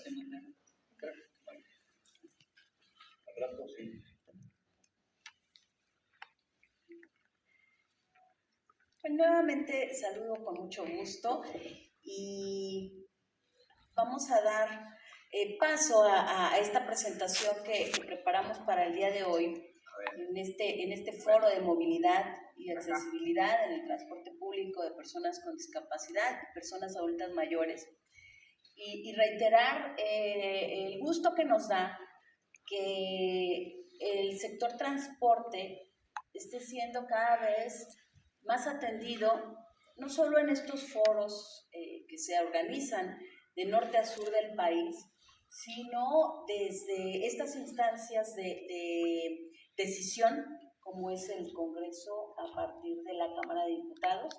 semana. Al rato, sí. Pues nuevamente saludo con mucho gusto y vamos a dar paso a esta presentación que preparamos para el día de hoy en este foro de movilidad y accesibilidad en el transporte público de personas con discapacidad y personas adultas mayores. Y reiterar el gusto que nos da que el sector transporte esté siendo cada vez más atendido, no solo en estos foros que se organizan de norte a sur del país, sino desde estas instancias de decisión, como es el Congreso a partir de la Cámara de Diputados,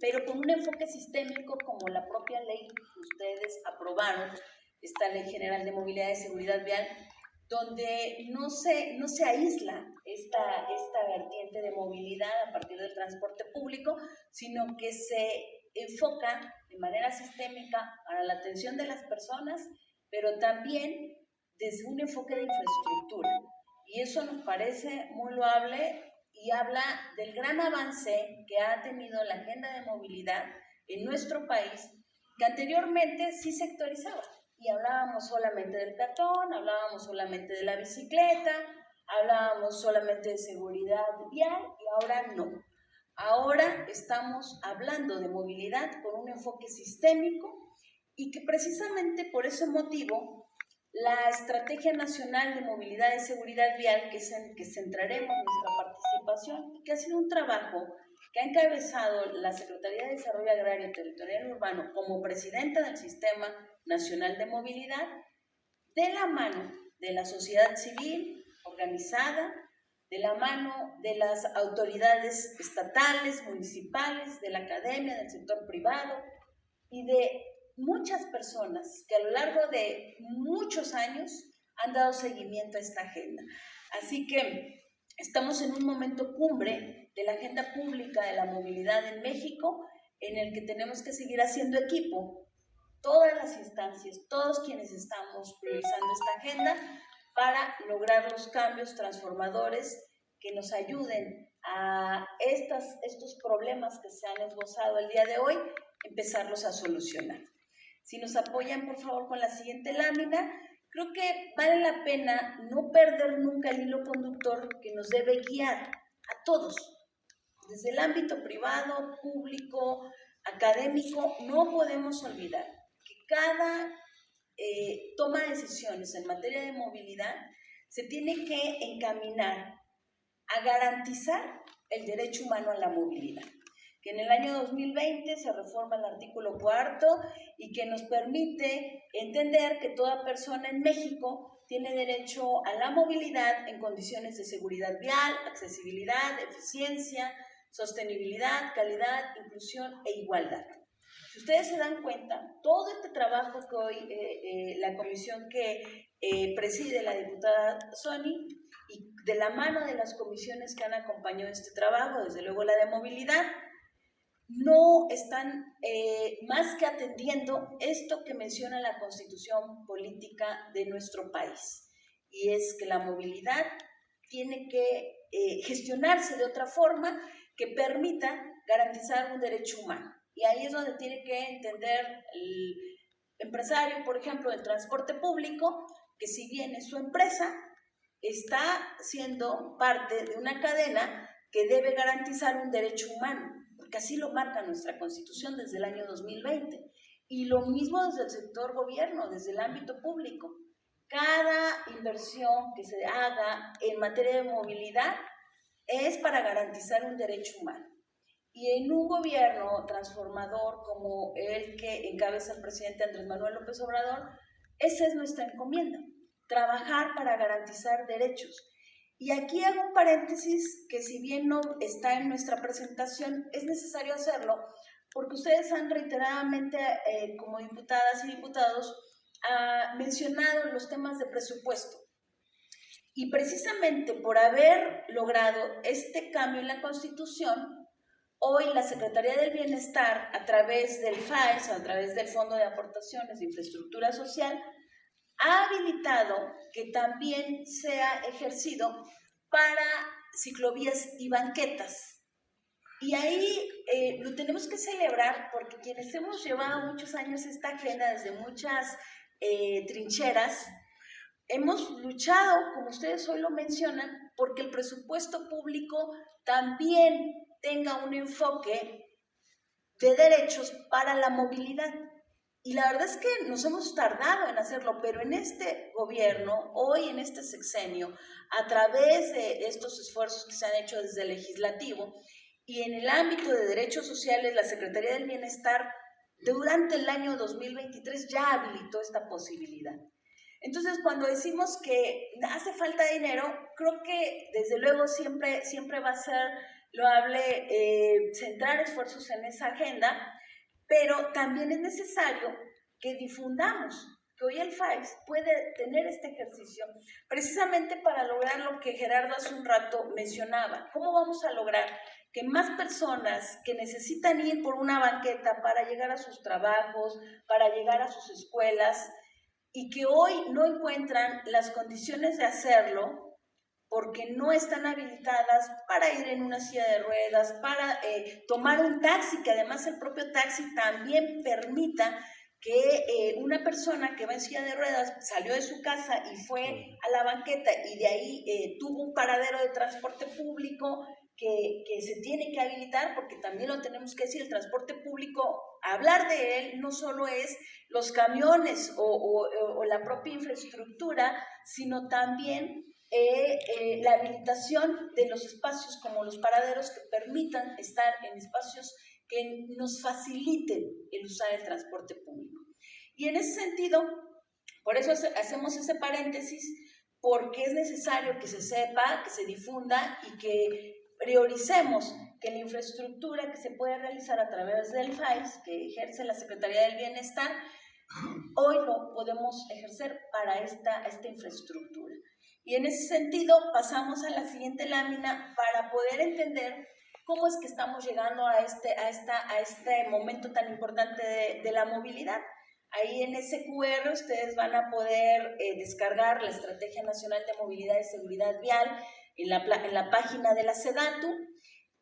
pero con un enfoque sistémico como la propia ley que ustedes aprobaron, esta Ley General de Movilidad y Seguridad Vial, donde no se aísla esta vertiente de movilidad a partir del transporte público, sino que se enfoca de manera sistémica para la atención de las personas, pero también desde un enfoque de infraestructura. Y eso nos parece muy loable y habla del gran avance que ha tenido la agenda de movilidad en nuestro país, que anteriormente sí sectorizaba. Y hablábamos solamente del peatón, hablábamos solamente de la bicicleta, hablábamos solamente de seguridad vial y ahora no. Ahora estamos hablando de movilidad con un enfoque sistémico y que precisamente por ese motivo la Estrategia Nacional de Movilidad y Seguridad Vial, que centraremos nuestra participación, y que ha sido un trabajo que ha encabezado la Secretaría de Desarrollo Agrario, Territorial y Urbano como presidenta del Sistema Nacional de Movilidad, de la mano de la sociedad civil organizada, de la mano de las autoridades estatales, municipales, de la academia, del sector privado y de muchas personas que a lo largo de muchos años han dado seguimiento a esta agenda. Así que estamos en un momento cumbre de la agenda pública de la movilidad en México, en el que tenemos que seguir haciendo equipo, todas las instancias, todos quienes estamos priorizando esta agenda, para lograr los cambios transformadores que nos ayuden a estos problemas que se han esbozado el día de hoy, empezarlos a solucionar. Si nos apoyan, por favor, con la siguiente lámina, creo que vale la pena no perder nunca el hilo conductor que nos debe guiar a todos, desde el ámbito privado, público, académico. No podemos olvidar que cada toma de decisiones en materia de movilidad se tiene que encaminar a garantizar el derecho humano a la movilidad, que en el año 2020 se reforma el artículo 4 y que nos permite entender que toda persona en México tiene derecho a la movilidad en condiciones de seguridad vial, accesibilidad, eficiencia, sostenibilidad, calidad, inclusión e igualdad. Si ustedes se dan cuenta, todo este trabajo que hoy la comisión que preside la diputada Sony, y de la mano de las comisiones que han acompañado este trabajo, desde luego la de movilidad, no están más que atendiendo esto que menciona la Constitución Política de nuestro país, y es que la movilidad tiene que gestionarse de otra forma que permita garantizar un derecho humano. Y ahí es donde tiene que entender el empresario, por ejemplo, del transporte público, que si bien es su empresa, está siendo parte de una cadena que debe garantizar un derecho humano, porque así lo marca nuestra Constitución desde el año 2020. Y lo mismo desde el sector gobierno, desde el ámbito público. Cada inversión que se haga en materia de movilidad es para garantizar un derecho humano. Y en un gobierno transformador como el que encabeza el presidente Andrés Manuel López Obrador, esa es nuestra encomienda, trabajar para garantizar derechos. Y aquí hago un paréntesis que, si bien no está en nuestra presentación, es necesario hacerlo porque ustedes han reiteradamente, como diputadas y diputados, mencionado los temas de presupuesto. Y precisamente por haber logrado este cambio en la Constitución, hoy la Secretaría del Bienestar, a través del FAES, a través del Fondo de Aportaciones de Infraestructura Social, ha habilitado que también sea ejercido para ciclovías y banquetas. Y ahí lo tenemos que celebrar porque quienes hemos llevado muchos años esta agenda desde muchas trincheras, hemos luchado, como ustedes hoy lo mencionan, porque el presupuesto público también tenga un enfoque de derechos para la movilidad. Y la verdad es que nos hemos tardado en hacerlo, pero en este gobierno, hoy en este sexenio, a través de estos esfuerzos que se han hecho desde el legislativo y en el ámbito de derechos sociales, la Secretaría del Bienestar, durante el año 2023 ya habilitó esta posibilidad. Entonces, cuando decimos que hace falta dinero, creo que desde luego siempre va a ser loable centrar esfuerzos en esa agenda, pero también es necesario que difundamos que hoy el FAIS puede tener este ejercicio precisamente para lograr lo que Gerardo hace un rato mencionaba. ¿Cómo vamos a lograr que más personas que necesitan ir por una banqueta para llegar a sus trabajos, para llegar a sus escuelas, y que hoy no encuentran las condiciones de hacerlo porque no están habilitadas para ir en una silla de ruedas, para tomar un taxi, que además el propio taxi también permita que una persona que va en silla de ruedas salió de su casa y fue a la banqueta y de ahí tuvo un paradero de transporte público que se tiene que habilitar, porque también lo tenemos que decir, el transporte público, hablar de él no solo es los camiones o la propia infraestructura, sino también la habilitación de los espacios como los paraderos que permitan estar en espacios que nos faciliten el usar el transporte público. Y en ese sentido, por eso hacemos ese paréntesis, porque es necesario que se sepa, que se difunda y que prioricemos que la infraestructura que se puede realizar a través del FAIS, que ejerce la Secretaría del Bienestar, hoy lo podemos ejercer para esta infraestructura. Y en ese sentido pasamos a la siguiente lámina para poder entender cómo es que estamos llegando a este momento tan importante de la movilidad. Ahí en ese QR ustedes van a poder descargar la Estrategia Nacional de Movilidad y Seguridad Vial en la página de la SEDATU,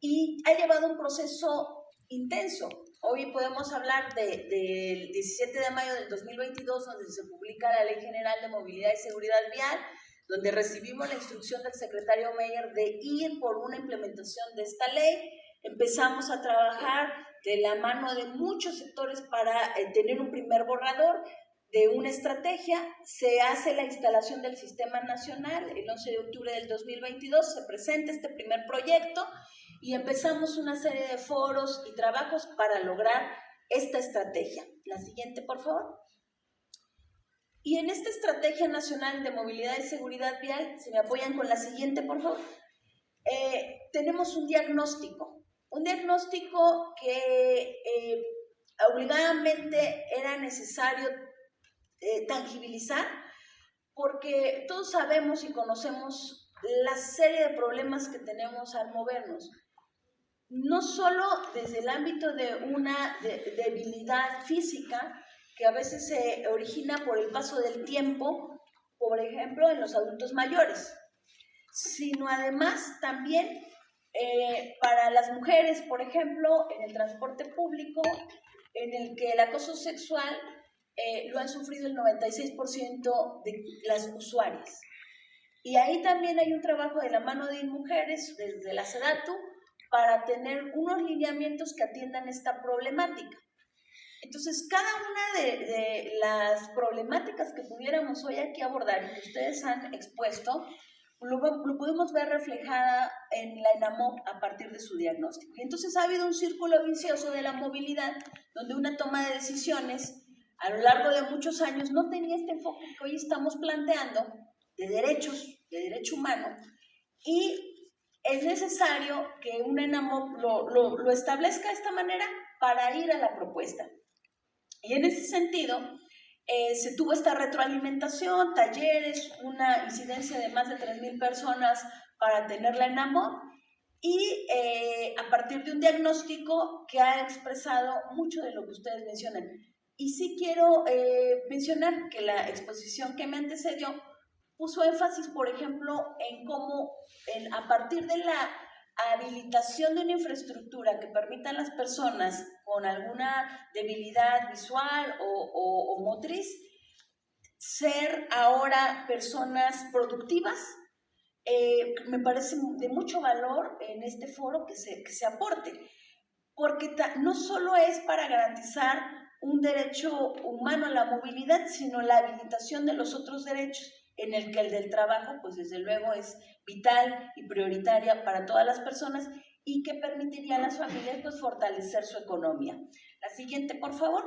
y ha llevado un proceso intenso. Hoy podemos hablar del 17 de mayo del 2022, donde se publica la Ley General de Movilidad y Seguridad Vial, donde recibimos la instrucción del secretario Meyer de ir por una implementación de esta ley. Empezamos a trabajar de la mano de muchos sectores para tener un primer borrador de una estrategia. Se hace la instalación del Sistema Nacional el 11 de octubre del 2022, se presenta este primer proyecto y empezamos una serie de foros y trabajos para lograr esta estrategia. La siguiente, por favor. Y en esta Estrategia Nacional de Movilidad y Seguridad Vial, si me apoyan con la siguiente, por favor, tenemos un diagnóstico que obligadamente era necesario tangibilizar, porque todos sabemos y conocemos la serie de problemas que tenemos al movernos, no solo desde el ámbito de una debilidad física, que a veces se origina por el paso del tiempo, por ejemplo, en los adultos mayores, sino además también para las mujeres, por ejemplo, en el transporte público, en el que el acoso sexual lo han sufrido el 96% de las usuarias. Y ahí también hay un trabajo de la mano de mujeres desde la SEDATU para tener unos lineamientos que atiendan esta problemática. Entonces, cada una de las problemáticas que pudiéramos hoy aquí abordar y que ustedes han expuesto, lo pudimos ver reflejada en la ENAMOP a partir de su diagnóstico. Y entonces ha habido un círculo vicioso de la movilidad, donde una toma de decisiones a lo largo de muchos años no tenía este enfoque que hoy estamos planteando de derechos, de derecho humano, y es necesario que una ENAMOP lo establezca de esta manera para ir a la propuesta. Y en ese sentido, se tuvo esta retroalimentación, talleres, una incidencia de más de 3,000 personas para tener la ENAMOP, y a partir de un diagnóstico que ha expresado mucho de lo que ustedes mencionan. Y sí quiero mencionar que la exposición que me antecedió puso énfasis, por ejemplo, en cómo a partir de la habilitación de una infraestructura que permita a las personas con alguna debilidad visual o motriz ser ahora personas productivas, me parece de mucho valor en este foro que se aporte, porque no solo es para garantizar un derecho humano a la movilidad, sino la habilitación de los otros derechos, en el que el del trabajo, pues desde luego es vital y prioritaria para todas las personas y que permitiría a las familias pues fortalecer su economía. La siguiente, por favor.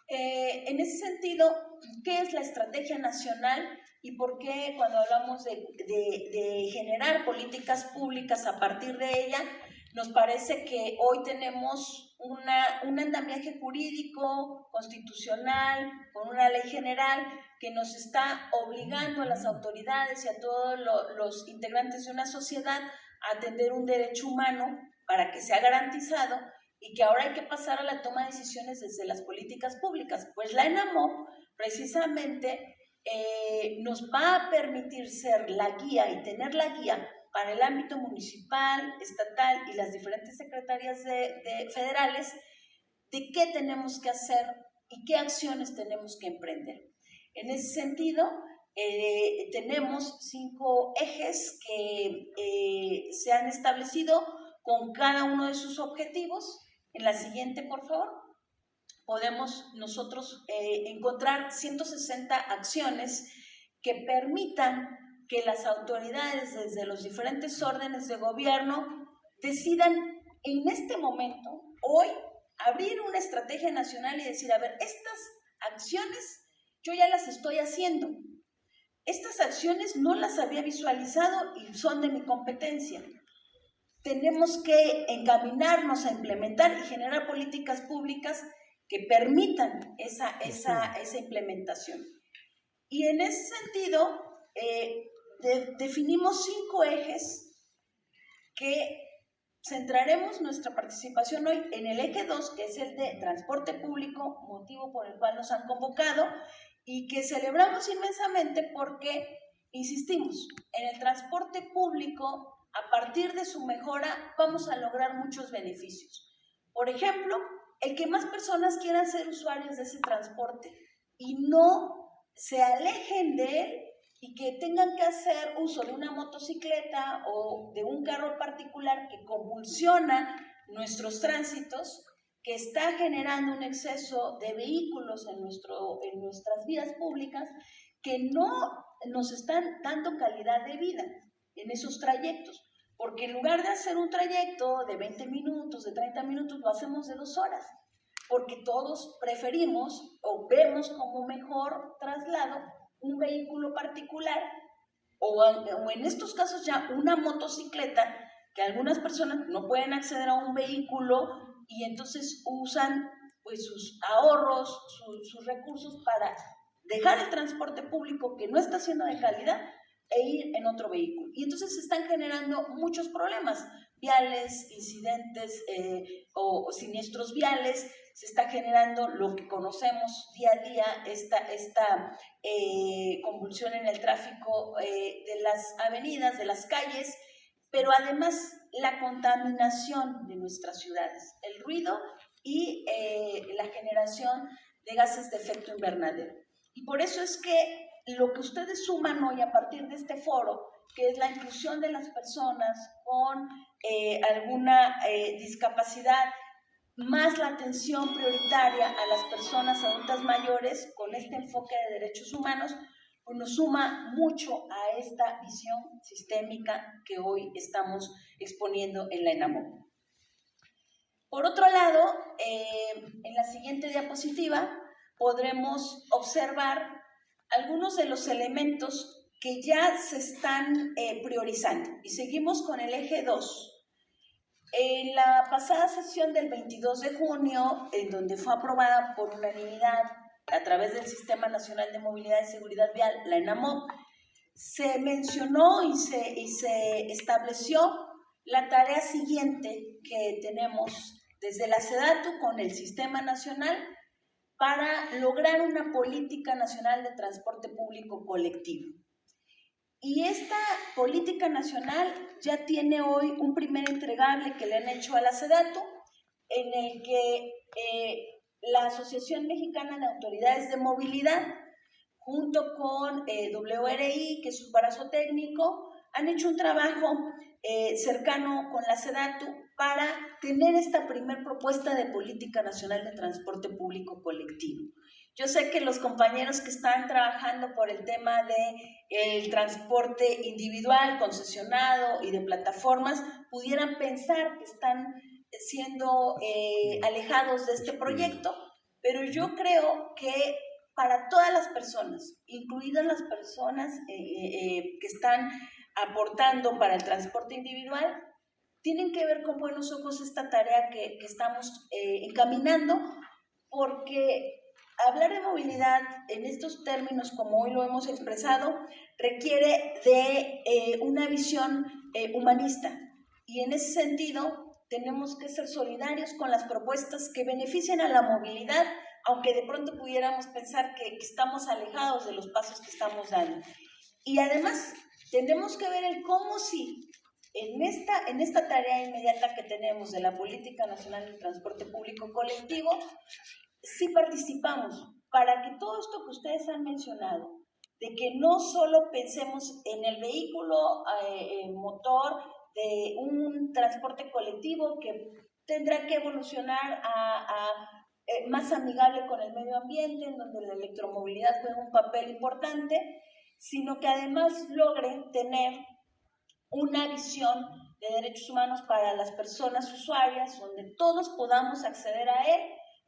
En ese sentido, ¿qué es la estrategia nacional y por qué cuando hablamos de generar políticas públicas a partir de ella, nos parece que hoy tenemos un andamiaje jurídico, constitucional, con una ley general que nos está obligando a las autoridades y a todos los integrantes de una sociedad a atender un derecho humano para que sea garantizado y que ahora hay que pasar a la toma de decisiones desde las políticas públicas? Pues la ENAMOP precisamente nos va a permitir ser la guía y tener la guía para el ámbito municipal, estatal y las diferentes secretarías federales de qué tenemos que hacer y qué acciones tenemos que emprender. En ese sentido, tenemos 5 ejes que se han establecido con cada uno de sus objetivos. En la siguiente, por favor, podemos nosotros encontrar 160 acciones que permitan que las autoridades desde los diferentes órdenes de gobierno decidan en este momento, hoy, abrir una estrategia nacional y decir, a ver, estas acciones yo ya las estoy haciendo. Estas acciones no las había visualizado y son de mi competencia. Tenemos que encaminarnos a implementar y generar políticas públicas que permitan esa implementación. Y en ese sentido, definimos 5 ejes que centraremos nuestra participación hoy en el eje 2, que es el de transporte público, motivo por el cual nos han convocado y que celebramos inmensamente porque, insistimos, en el transporte público, a partir de su mejora, vamos a lograr muchos beneficios. Por ejemplo, el que más personas quieran ser usuarios de ese transporte y no se alejen de él y que tengan que hacer uso de una motocicleta o de un carro particular que convulsiona nuestros tránsitos, que está generando un exceso de vehículos en nuestras vías públicas que no nos están dando calidad de vida en esos trayectos, porque en lugar de hacer un trayecto de 20 minutos, de 30 minutos, lo hacemos de 2 horas, porque todos preferimos o vemos como mejor traslado un vehículo particular o en estos casos ya una motocicleta, que algunas personas no pueden acceder a un vehículo y entonces usan pues sus ahorros, sus recursos para dejar el transporte público que no está siendo de calidad e ir en otro vehículo. Y entonces se están generando muchos problemas viales, incidentes o siniestros viales. Se está generando lo que conocemos día a día, esta convulsión en el tráfico de las avenidas, de las calles, pero además la contaminación de nuestras ciudades, el ruido y la generación de gases de efecto invernadero. Y por eso es que lo que ustedes suman hoy a partir de este foro, que es la inclusión de las personas con alguna discapacidad, más la atención prioritaria a las personas adultas mayores con este enfoque de derechos humanos, pues nos suma mucho a esta visión sistémica que hoy estamos exponiendo en la ENAMOP. Por otro lado, en la siguiente diapositiva podremos observar algunos de los elementos que ya se están priorizando. Y seguimos con el eje 2. En la pasada sesión del 22 de junio, en donde fue aprobada por unanimidad a través del Sistema Nacional de Movilidad y Seguridad Vial, la ENAMOP, se mencionó y se estableció la tarea siguiente que tenemos desde la SEDATU con el Sistema Nacional, para lograr una política nacional de transporte público colectivo. Y esta política nacional ya tiene hoy un primer entregable que le han hecho a la SEDATU, en el que la Asociación Mexicana de Autoridades de Movilidad, junto con WRI, que es su brazo técnico, han hecho un trabajo cercano con la SEDATU para tener esta primer propuesta de política nacional de transporte público colectivo. Yo sé que los compañeros que están trabajando por el tema del transporte individual, concesionado y de plataformas, pudieran pensar que están siendo alejados de este proyecto, pero yo creo que para todas las personas, incluidas las personas que están aportando para el transporte individual, tienen que ver con buenos ojos esta tarea que estamos encaminando, porque hablar de movilidad en estos términos, como hoy lo hemos expresado, requiere de una visión humanista. Y en ese sentido, tenemos que ser solidarios con las propuestas que benefician a la movilidad, aunque de pronto pudiéramos pensar que estamos alejados de los pasos que estamos dando. Y además, tenemos que ver el cómo si en esta tarea inmediata que tenemos de la Política Nacional de Transporte Público Colectivo, sí participamos para que todo esto que ustedes han mencionado, de que no solo pensemos en el vehículo motor de un transporte colectivo que tendrá que evolucionar a más amigable con el medio ambiente, en donde la electromovilidad juega un papel importante, sino que además logre tener una visión de derechos humanos para las personas usuarias, donde todos podamos acceder a él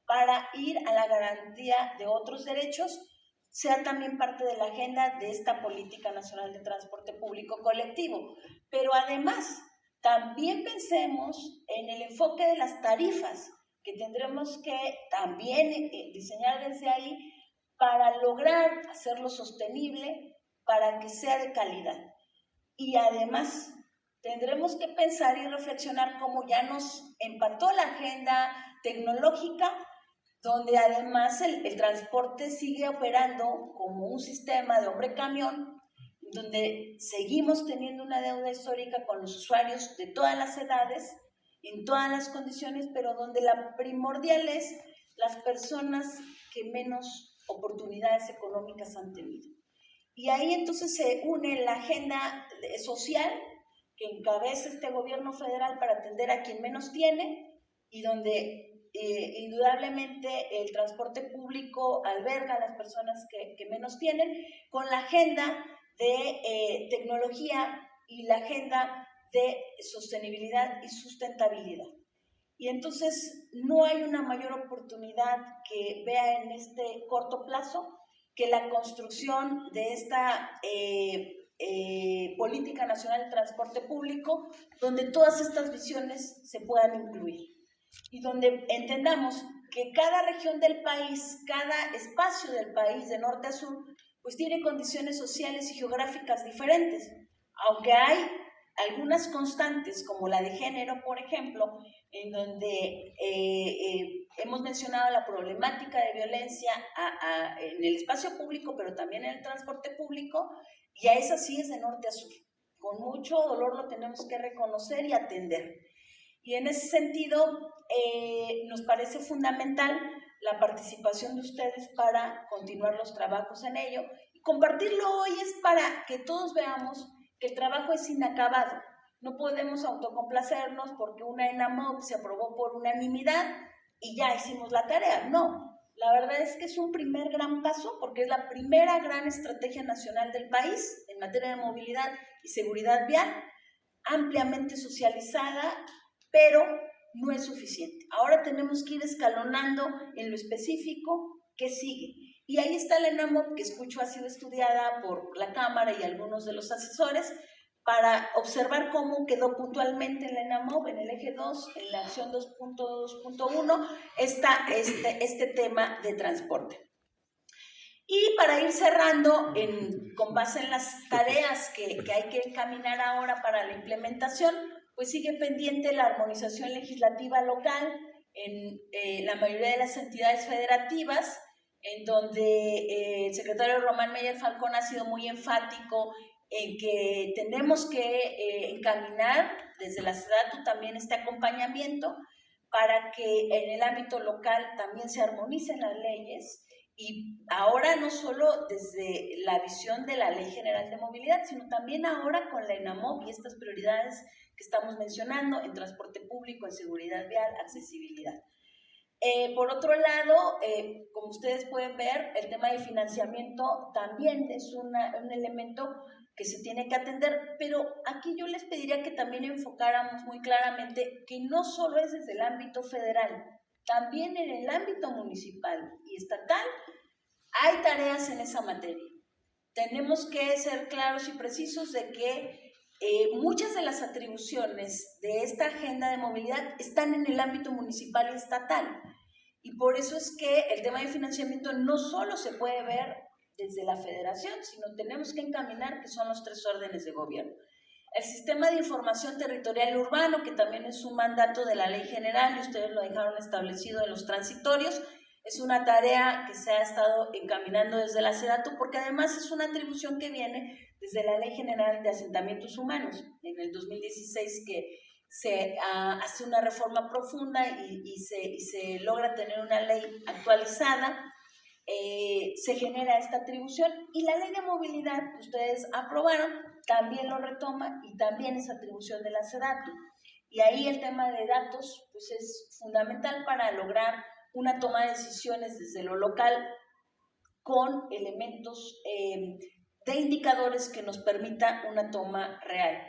para ir a la garantía de otros derechos, sea también parte de la agenda de esta Política Nacional de Transporte Público Colectivo. Pero además, también pensemos en el enfoque de las tarifas, que tendremos que también diseñar desde ahí para lograr hacerlo sostenible, para que sea de calidad. Y además, tendremos que pensar y reflexionar cómo ya nos empató la agenda tecnológica, donde además el transporte sigue operando como un sistema de hombre-camión, donde seguimos teniendo una deuda histórica con los usuarios de todas las edades, en todas las condiciones, pero donde la primordial es las personas que menos oportunidades económicas han tenido. Y ahí entonces se une la agenda social que encabeza este gobierno federal para atender a quien menos tiene, y donde indudablemente el transporte público alberga a las personas que menos tienen, con la agenda de tecnología y la agenda de sostenibilidad y sustentabilidad. Y entonces no hay una mayor oportunidad que vea en este corto plazo que la construcción de esta Política Nacional de Transporte Público, donde todas estas visiones se puedan incluir y donde entendamos que cada región del país, cada espacio del país, de norte a sur, pues tiene condiciones sociales y geográficas diferentes, aunque hay algunas constantes, como la de género, por ejemplo, en donde hemos mencionado la problemática de violencia en el espacio público, pero también en el transporte público, y a esa sí es de norte a sur. Con mucho dolor lo tenemos que reconocer y atender. Y en ese sentido, nos parece fundamental la participación de ustedes para continuar los trabajos en ello. Y compartirlo hoy es para que todos veamos que el trabajo es inacabado. No podemos autocomplacernos porque una ENAMOP se aprobó por unanimidad y ya hicimos la tarea. No, la verdad es que es un primer gran paso porque es la primera gran estrategia nacional del país en materia de movilidad y seguridad vial, ampliamente socializada, pero no es suficiente. Ahora tenemos que ir escalonando en lo específico qué sigue. Y ahí está la ENAMOP, que escucho ha sido estudiada por la Cámara y algunos de los asesores, para observar cómo quedó puntualmente en la ENAMOP, en el eje 2, en la acción 2.2.1, este tema de transporte. Y para ir cerrando, con base en las tareas que hay que encaminar ahora para la implementación, pues sigue pendiente la armonización legislativa local en la mayoría de las entidades federativas, en donde el secretario Román Meyer Falcón ha sido muy enfático en que tenemos que encaminar desde la SEDATU también este acompañamiento para que en el ámbito local también se armonicen las leyes, y ahora no solo desde la visión de la Ley General de Movilidad, sino también ahora con la ENAMOV y estas prioridades que estamos mencionando en transporte público, en seguridad vial, accesibilidad. Por otro lado, como ustedes pueden ver, el tema de financiamiento también es un elemento que se tiene que atender, pero aquí yo les pediría que también enfocáramos muy claramente que no solo es desde el ámbito federal, también en el ámbito municipal y estatal hay tareas en esa materia. Tenemos que ser claros y precisos de que muchas de las atribuciones de esta agenda de movilidad están en el ámbito municipal y estatal, y por eso es que el tema de financiamiento no solo se puede ver desde la federación, sino tenemos que encaminar que son los 3 órdenes de gobierno. El sistema de información territorial urbano, que también es un mandato de la Ley General y ustedes lo dejaron establecido en los transitorios, es una tarea que se ha estado encaminando desde la SEDATU, porque además es una atribución que viene desde la Ley General de Asentamientos Humanos, en el 2016, que se hace una reforma profunda y se logra tener una ley actualizada. Se genera esta atribución, y la Ley de Movilidad que ustedes aprobaron también lo retoma y también es atribución de la SEDATU. Y ahí el tema de datos pues es fundamental para lograr una toma de decisiones desde lo local con elementos de indicadores que nos permita una toma real.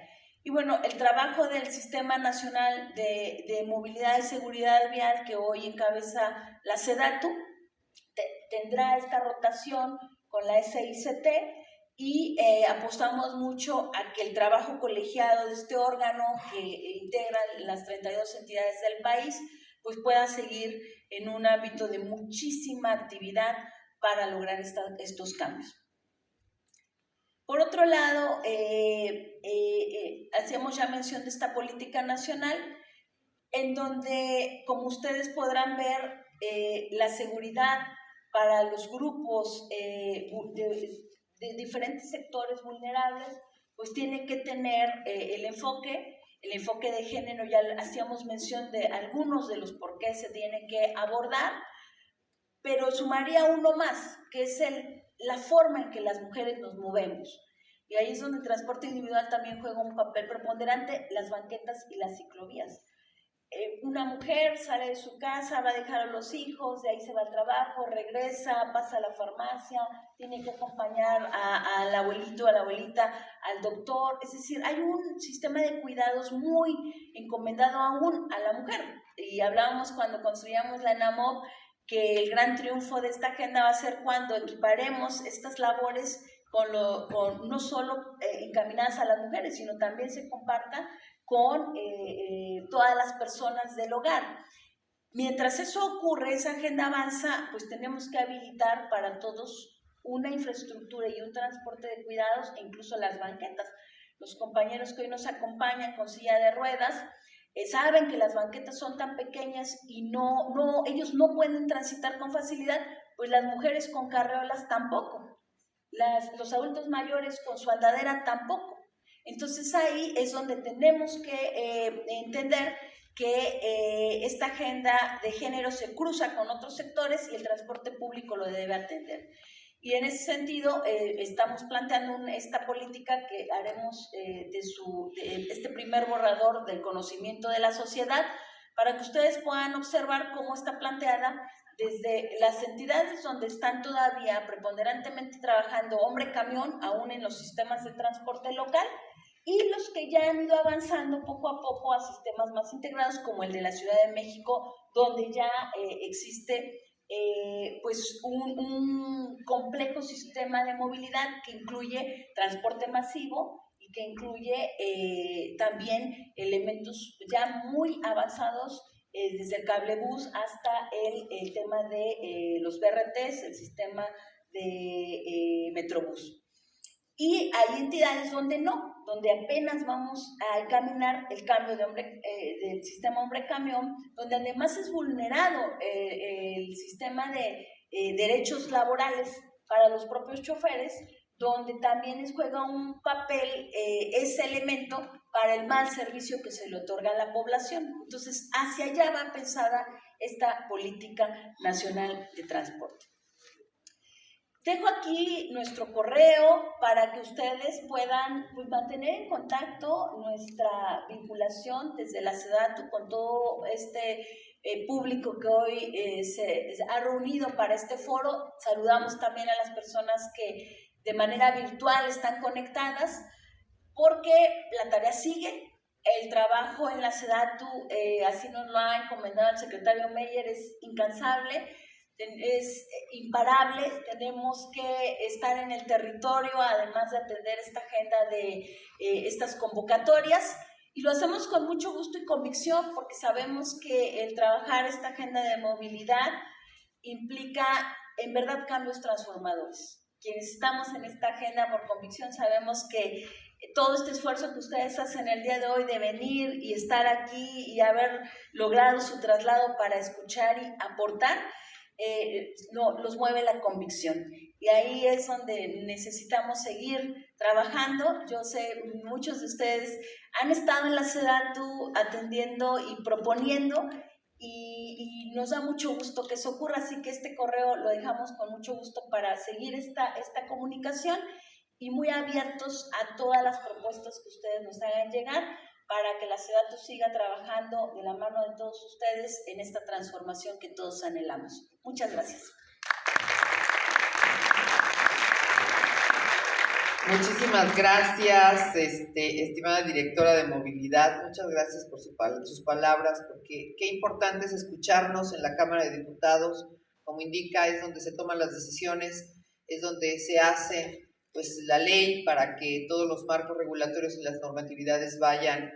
Y bueno, el trabajo del Sistema Nacional de Movilidad y Seguridad Vial, que hoy encabeza la SEDATU, tendrá esta rotación con la SICT, y apostamos mucho a que el trabajo colegiado de este órgano que integra las 32 entidades del país pues pueda seguir en un ámbito de muchísima actividad para lograr estos cambios. Por otro lado, hacíamos ya mención de esta política nacional, en donde, como ustedes podrán ver, la seguridad para los grupos de diferentes sectores vulnerables, pues tiene que tener el enfoque de género. Ya hacíamos mención de algunos de los por qué se tiene que abordar, pero sumaría uno más, que es la forma en que las mujeres nos movemos. Y ahí es donde el transporte individual también juega un papel preponderante, las banquetas y las ciclovías. Una mujer sale de su casa, va a dejar a los hijos, de ahí se va al trabajo, regresa, pasa a la farmacia, tiene que acompañar al abuelito, a la abuelita, al doctor. Es decir, hay un sistema de cuidados muy encomendado aún a la mujer. Y hablábamos cuando construíamos la ENAMOV que el gran triunfo de esta agenda va a ser cuando equiparemos estas labores con no solo encaminadas a las mujeres, sino también se compartan con todas las personas del hogar. Mientras eso ocurre, esa agenda avanza, pues tenemos que habilitar para todos una infraestructura y un transporte de cuidados, e incluso las banquetas. Los compañeros que hoy nos acompañan con silla de ruedas saben que las banquetas son tan pequeñas y ellos no pueden transitar con facilidad, pues las mujeres con carreolas tampoco, los adultos mayores con su andadera tampoco. Entonces ahí es donde tenemos que entender que esta agenda de género se cruza con otros sectores y el transporte público lo debe atender. Y en ese sentido estamos planteando esta política que haremos de este primer borrador del conocimiento de la sociedad, para que ustedes puedan observar cómo está planteada desde las entidades donde están todavía preponderantemente trabajando hombre-camión, aún en los sistemas de transporte local, y los que ya han ido avanzando poco a poco a sistemas más integrados, como el de la Ciudad de México, donde ya existe pues un complejo sistema de movilidad que incluye transporte masivo y que incluye también elementos ya muy avanzados, desde el cablebús hasta el tema de los BRTs, el sistema de Metrobús. Y hay entidades donde donde apenas vamos a encaminar el cambio del sistema hombre-camión, donde además es vulnerado el sistema de derechos laborales para los propios choferes, donde también juega un papel ese elemento para el mal servicio que se le otorga a la población. Entonces, hacia allá va pensada esta política nacional de transporte. Dejo aquí nuestro correo para que ustedes puedan mantener en contacto nuestra vinculación desde la SEDATU con todo este público que hoy se ha reunido para este foro. Saludamos también a las personas que de manera virtual están conectadas, porque la tarea sigue. El trabajo en la SEDATU, así nos lo ha encomendado el secretario Meyer, es incansable, es imparable. Tenemos que estar en el territorio, además de atender esta agenda de estas convocatorias, y lo hacemos con mucho gusto y convicción, porque sabemos que el trabajar esta agenda de movilidad implica en verdad cambios transformadores. Quienes estamos en esta agenda por convicción sabemos que todo este esfuerzo que ustedes hacen el día de hoy de venir y estar aquí y haber logrado su traslado para escuchar y aportar, los mueve la convicción. Y ahí es donde necesitamos seguir trabajando. Yo sé, muchos de ustedes han estado en la SEDATU atendiendo y proponiendo, y nos da mucho gusto que eso ocurra, así que este correo lo dejamos con mucho gusto para seguir esta comunicación, y muy abiertos a todas las propuestas que ustedes nos hagan llegar para que la SEDATU siga trabajando de la mano de todos ustedes en esta transformación que todos anhelamos. Muchas gracias. Muchísimas gracias, estimada directora de movilidad. Muchas gracias por sus palabras, porque qué importante es escucharnos en la Cámara de Diputados. Como indica, es donde se toman las decisiones, es donde se hace la ley para que todos los marcos regulatorios y las normatividades vayan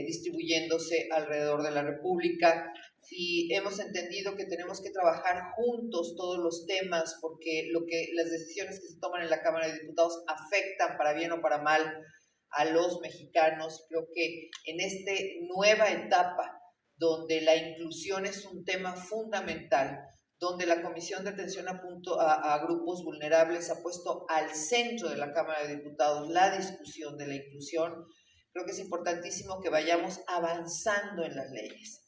distribuyéndose alrededor de la República. Y hemos entendido que tenemos que trabajar juntos todos los temas, porque las decisiones que se toman en la Cámara de Diputados afectan para bien o para mal a los mexicanos. Creo que en esta nueva etapa, donde la inclusión es un tema fundamental, donde la Comisión de Atención a Grupos Vulnerables ha puesto al centro de la Cámara de Diputados la discusión de la inclusión, creo que es importantísimo que vayamos avanzando en las leyes.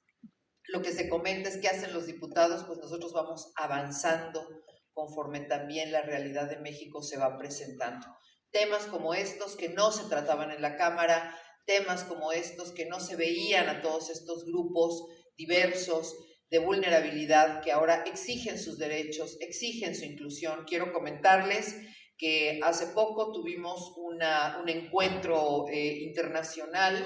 Lo que se comenta es qué hacen los diputados, pues nosotros vamos avanzando conforme también la realidad de México se va presentando. Temas como estos que no se trataban en la Cámara, temas como estos que no se veían a todos estos grupos diversos de vulnerabilidad que ahora exigen sus derechos, exigen su inclusión. Quiero comentarles que hace poco tuvimos un encuentro internacional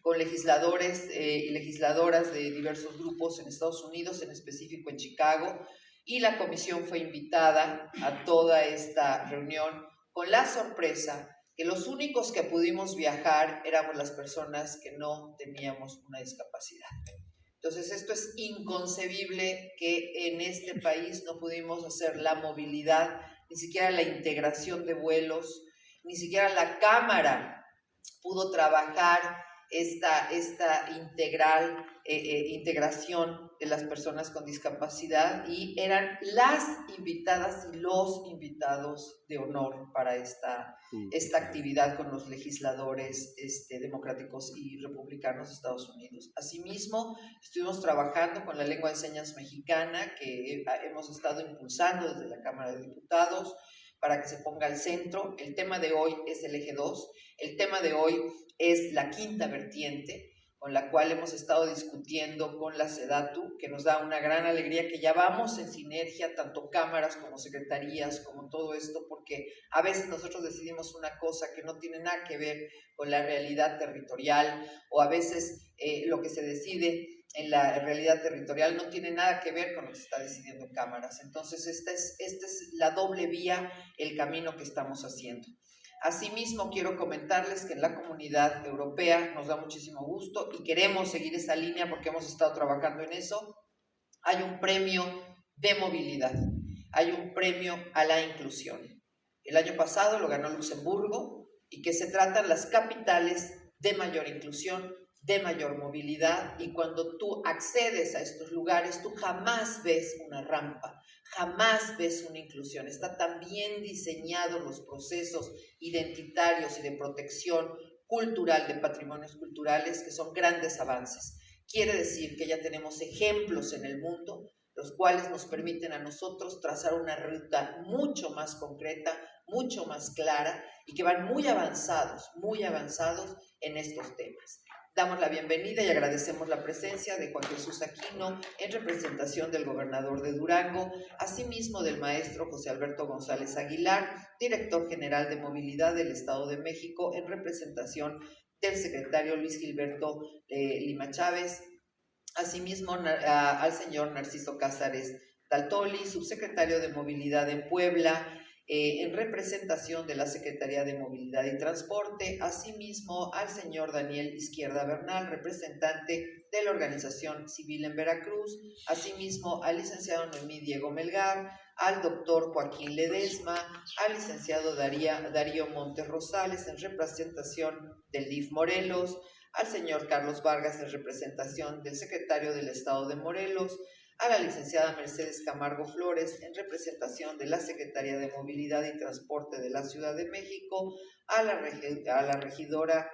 con legisladores y legisladoras de diversos grupos en Estados Unidos, en específico en Chicago, y la comisión fue invitada a toda esta reunión con la sorpresa que los únicos que pudimos viajar éramos las personas que no teníamos una discapacidad. Entonces, esto es inconcebible, que en este país no pudimos hacer la movilidad, ni siquiera la integración de vuelos, ni siquiera la Cámara pudo trabajar esta integración de las personas con discapacidad, y eran las invitadas y los invitados de honor para esta actividad con los legisladores democráticos y republicanos de Estados Unidos. Asimismo, estuvimos trabajando con la lengua de señas mexicana, que hemos estado impulsando desde la Cámara de Diputados para que se ponga al centro. El tema de hoy es el eje 2, el tema de hoy es la quinta vertiente, con la cual hemos estado discutiendo con la SEDATU, que nos da una gran alegría que ya vamos en sinergia, tanto cámaras como secretarías, como todo esto, porque a veces nosotros decidimos una cosa que no tiene nada que ver con la realidad territorial, o a veces lo que se decide en la realidad territorial no tiene nada que ver con lo que se está decidiendo en cámaras. Entonces, esta es la doble vía, el camino que estamos haciendo. Asimismo, quiero comentarles que en la Comunidad Europea nos da muchísimo gusto y queremos seguir esa línea porque hemos estado trabajando en eso. Hay un premio de movilidad, hay un premio a la inclusión. El año pasado lo ganó Luxemburgo y que se tratan las capitales de mayor inclusión, de mayor movilidad, y cuando tú accedes a estos lugares, tú jamás ves una rampa, jamás ves una inclusión. Está tan bien diseñados los procesos identitarios y de protección cultural, de patrimonios culturales, que son grandes avances. Quiere decir que ya tenemos ejemplos en el mundo, los cuales nos permiten a nosotros trazar una ruta mucho más concreta, mucho más clara, y que van muy avanzados en estos temas. Damos la bienvenida y agradecemos la presencia de Juan Jesús Aquino en representación del gobernador de Durango, asimismo del maestro José Alberto González Aguilar, director general de Movilidad del Estado de México, en representación del secretario Luis Gilberto Lima Chávez, asimismo al señor Narciso Cázares Daltoli, subsecretario de Movilidad en Puebla, en representación de la Secretaría de Movilidad y Transporte, asimismo al señor Daniel Izquierda Bernal, representante de la Organización Civil en Veracruz, asimismo al licenciado Noemí Diego Melgar, al doctor Joaquín Ledesma, al licenciado Darío Montes Rosales, en representación del DIF Morelos, al señor Carlos Vargas, en representación del secretario del Estado de Morelos, a la licenciada Mercedes Camargo Flores, en representación de la Secretaría de Movilidad y Transporte de la Ciudad de México, a la regidora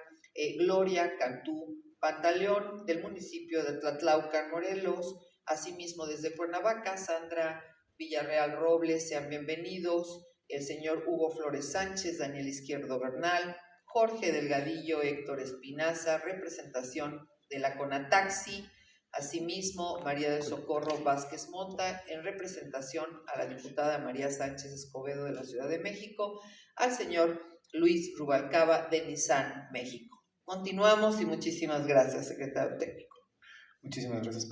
Gloria Cantú Pantaleón, del municipio de Tlatlaucan, Morelos, asimismo desde Cuernavaca, Sandra Villarreal Robles, sean bienvenidos, el señor Hugo Flores Sánchez, Daniel Izquierdo Bernal, Jorge Delgadillo, Héctor Espinaza, representación de la Conataxi, asimismo María del Socorro Vázquez Mota, en representación a la diputada María Sánchez Escobedo de la Ciudad de México, al señor Luis Rubalcaba de Nissan México. Continuamos y muchísimas gracias, secretario técnico. Muchísimas gracias,